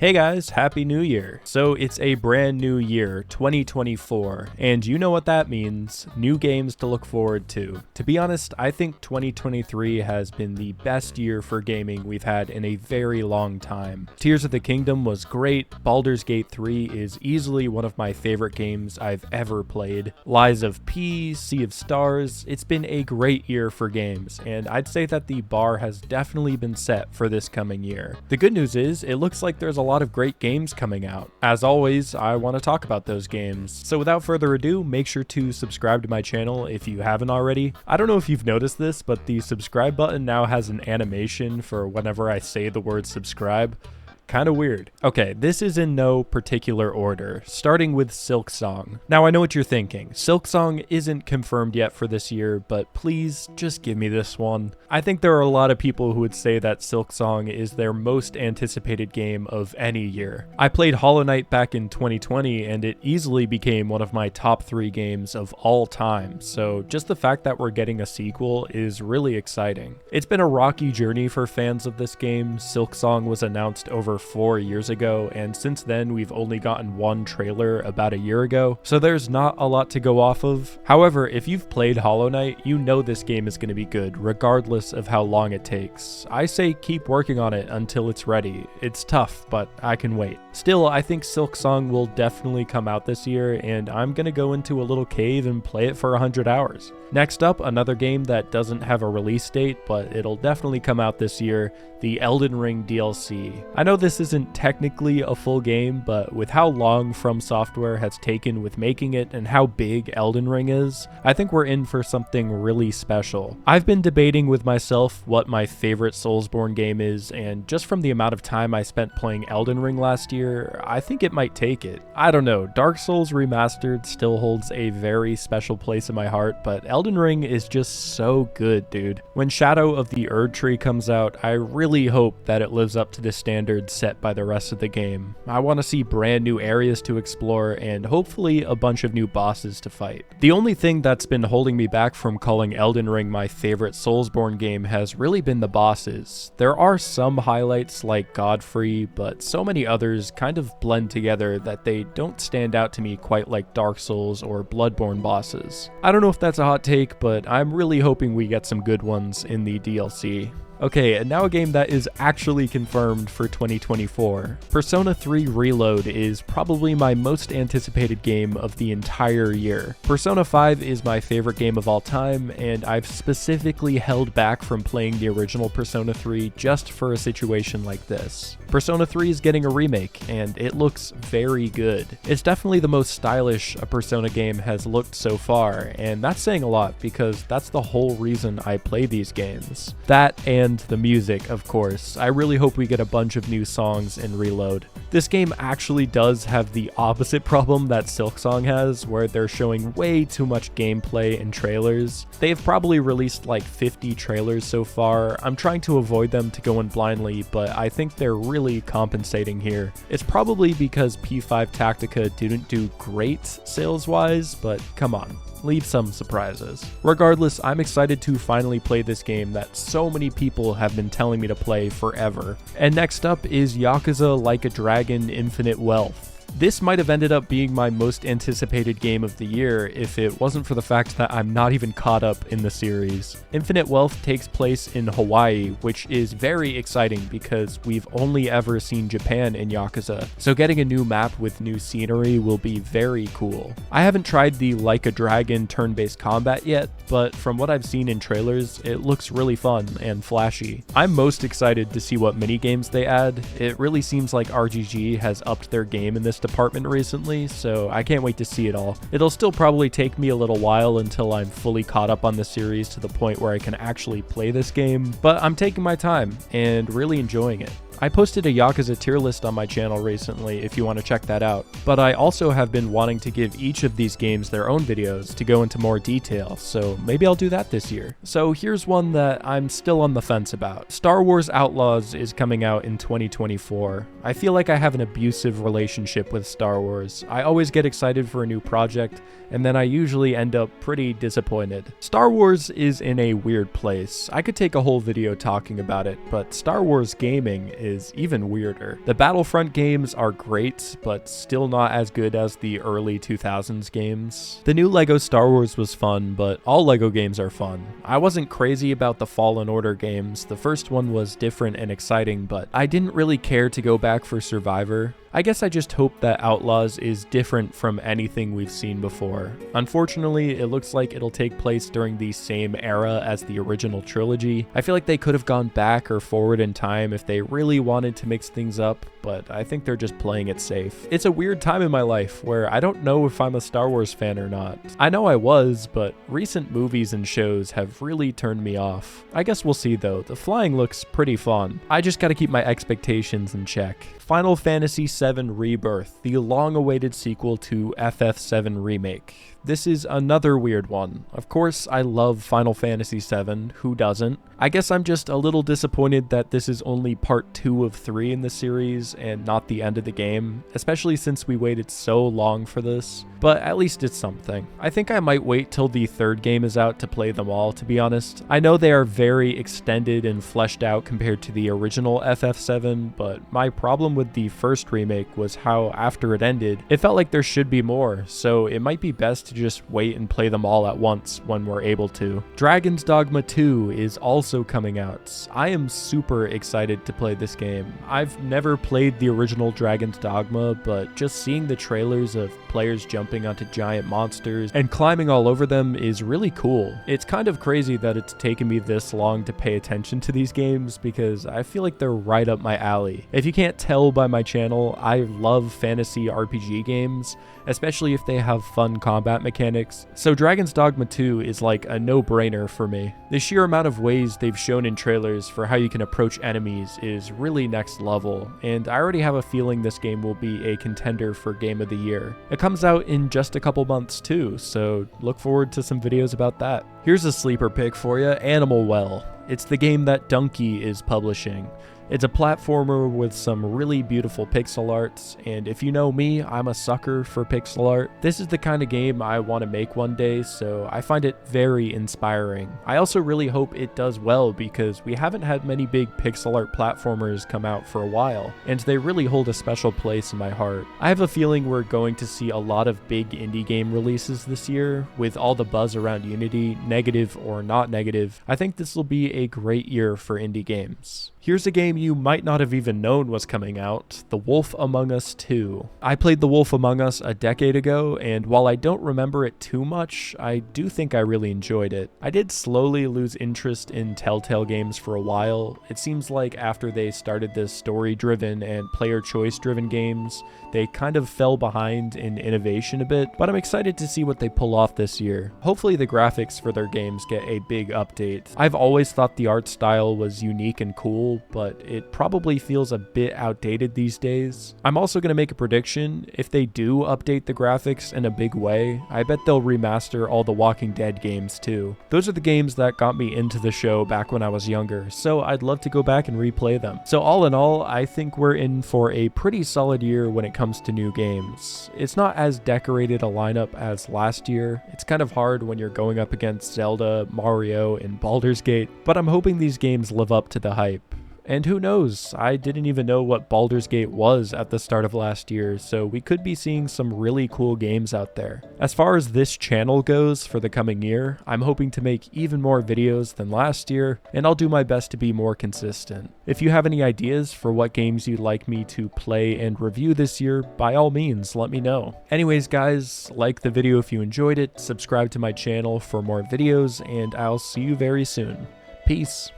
Hey guys, Happy New Year! So it's a brand new year, 2024, and you know what that means, new games to look forward to. To be honest, I think 2023 has been the best year for gaming we've had in a very long time. Tears of the Kingdom was great, Baldur's Gate 3 is easily one of my favorite games I've ever played, Lies of P, Sea of Stars, it's been a great year for games, and I'd say that the bar has definitely been set for this coming year. The good news is, it looks like there's a lot of great games coming out. As always, I want to talk about those games. So without further ado, make sure to subscribe to my channel if you haven't already. I don't know if you've noticed this, but the subscribe button now has an animation for whenever I say the word subscribe. Kind of weird. Okay, this is in no particular order, starting with Silksong. Now I know what you're thinking, Silksong isn't confirmed yet for this year, but please just give me this one. I think there are a lot of people who would say that Silksong is their most anticipated game of any year. I played Hollow Knight back in 2020 and it easily became one of my top 3 games of all time, so just the fact that we're getting a sequel is really exciting. It's been a rocky journey for fans of this game. Silksong was announced over 4 years ago, and since then we've only gotten one trailer about a year ago, so there's not a lot to go off of. However, if you've played Hollow Knight, you know this game is going to be good, regardless of how long it takes. I say keep working on it until it's ready. It's tough, but I can wait. Still, I think Silksong will definitely come out this year, and I'm going to go into a little cave and play it for 100 hours. Next up, another game that doesn't have a release date, but it'll definitely come out this year, the Elden Ring DLC. I know this isn't technically a full game, but with how long From Software has taken with making it and how big Elden Ring is, I think we're in for something really special. I've been debating with myself what my favorite Soulsborne game is, and just from the amount of time I spent playing Elden Ring last year, I think it might take it. I don't know, Dark Souls Remastered still holds a very special place in my heart, but Elden Ring is just so good, dude. When Shadow of the Erdetree comes out, I really hope that it lives up to the standards set by the rest of the game. I want to see brand new areas to explore and hopefully a bunch of new bosses to fight. The only thing that's been holding me back from calling Elden Ring my favorite Soulsborne game has really been the bosses. There are some highlights like Godfrey, but so many others kind of blend together that they don't stand out to me quite like Dark Souls or Bloodborne bosses. I don't know if that's a hot take, but I'm really hoping we get some good ones in the DLC. Okay, and now a game that is actually confirmed for 2024. Persona 3 Reload is probably my most anticipated game of the entire year. Persona 5 is my favorite game of all time, and I've specifically held back from playing the original Persona 3 just for a situation like this. Persona 3 is getting a remake, and it looks very good. It's definitely the most stylish a Persona game has looked so far, and that's saying a lot because that's the whole reason I play these games. That and the music, of course. I really hope we get a bunch of new songs in Reload. This game actually does have the opposite problem that Silksong has, where they're showing way too much gameplay in trailers. They've probably released like 50 trailers so far. I'm trying to avoid them to go in blindly, but I think they're really compensating here. It's probably because P5 Tactica didn't do great sales-wise, but come on. Leave some surprises. Regardless, I'm excited to finally play this game that so many people have been telling me to play forever. And next up is Yakuza Like a Dragon Infinite Wealth. This might have ended up being my most anticipated game of the year if it wasn't for the fact that I'm not even caught up in the series. Infinite Wealth takes place in Hawaii, which is very exciting because we've only ever seen Japan in Yakuza, so getting a new map with new scenery will be very cool. I haven't tried the Like a Dragon turn-based combat yet, but from what I've seen in trailers, it looks really fun and flashy. I'm most excited to see what minigames they add. It really seems like RGG has upped their game in this department recently, so I can't wait to see it all. It'll still probably take me a little while until I'm fully caught up on the series to the point where I can actually play this game, but I'm taking my time and really enjoying it. I posted a Yakuza tier list on my channel recently if you want to check that out, but I also have been wanting to give each of these games their own videos to go into more detail, so maybe I'll do that this year. So here's one that I'm still on the fence about. Star Wars Outlaws is coming out in 2024. I feel like I have an abusive relationship with Star Wars. I always get excited for a new project, and then I usually end up pretty disappointed. Star Wars is in a weird place. I could take a whole video talking about it, but Star Wars gaming is even weirder. The Battlefront games are great, but still not as good as the early 2000s games. The new LEGO Star Wars was fun, but all LEGO games are fun. I wasn't crazy about the Fallen Order games. The first one was different and exciting, but I didn't really care to go back for Survivor. I guess I just hope that Outlaws is different from anything we've seen before. Unfortunately, it looks like it'll take place during the same era as the original trilogy. I feel like they could have gone back or forward in time if they really wanted to mix things up, but I think they're just playing it safe. It's a weird time in my life where I don't know if I'm a Star Wars fan or not. I know I was, but recent movies and shows have really turned me off. I guess we'll see though. The flying looks pretty fun. I just gotta keep my expectations in check. Final Fantasy VII Rebirth, the long-awaited sequel to FF7 Remake. This is another weird one. Of course, I love Final Fantasy VII, who doesn't? I guess I'm just a little disappointed that this is only part 2 of 3 in the series and not the end of the game, especially since we waited so long for this. But at least it's something. I think I might wait till the third game is out to play them all, to be honest. I know they are very extended and fleshed out compared to the original FF7, but my problem with the first remake was how after it ended, it felt like there should be more, so it might be best to just wait and play them all at once when we're able to. Dragon's Dogma 2 is also coming out. I am super excited to play this game. I've never played the original Dragon's Dogma, but just seeing the trailers of players jumping onto giant monsters and climbing all over them is really cool. It's kind of crazy that it's taken me this long to pay attention to these games because I feel like they're right up my alley. If you can't tell by my channel, I love fantasy RPG games, especially if they have fun combat mechanics, so Dragon's Dogma 2 is like a no-brainer for me. The sheer amount of ways they've shown in trailers for how you can approach enemies is really next level, and I already have a feeling this game will be a contender for Game of the Year. It comes out in just a couple months too, so look forward to some videos about that. Here's a sleeper pick for you, Animal Well. It's the game that Donkey is publishing. It's a platformer with some really beautiful pixel art, and if you know me, I'm a sucker for pixel art. This is the kind of game I want to make one day, so I find it very inspiring. I also really hope it does well because we haven't had many big pixel art platformers come out for a while, and they really hold a special place in my heart. I have a feeling we're going to see a lot of big indie game releases this year, with all the buzz around Unity, negative or not negative. I think this will be a great year for indie games. Here's a game you might not have even known was coming out, The Wolf Among Us 2. I played The Wolf Among Us a decade ago, and while I don't remember it too much, I do think I really enjoyed it. I did slowly lose interest in Telltale games for a while. It seems like after they started this story-driven and player choice-driven games, they kind of fell behind in innovation a bit, but I'm excited to see what they pull off this year. Hopefully the graphics for their games get a big update. I've always thought the art style was unique and cool, but it probably feels a bit outdated these days. I'm also going to make a prediction. If they do update the graphics in a big way, I bet they'll remaster all the Walking Dead games too. Those are the games that got me into the show back when I was younger, so I'd love to go back and replay them. So all in all, I think we're in for a pretty solid year when it comes to new games. It's not as decorated a lineup as last year. It's kind of hard when you're going up against Zelda, Mario, and Baldur's Gate, but I'm hoping these games live up to the hype. And who knows, I didn't even know what Baldur's Gate was at the start of last year, so we could be seeing some really cool games out there. As far as this channel goes for the coming year, I'm hoping to make even more videos than last year, and I'll do my best to be more consistent. If you have any ideas for what games you'd like me to play and review this year, by all means, let me know. Anyways guys, like the video if you enjoyed it, subscribe to my channel for more videos, and I'll see you very soon. Peace.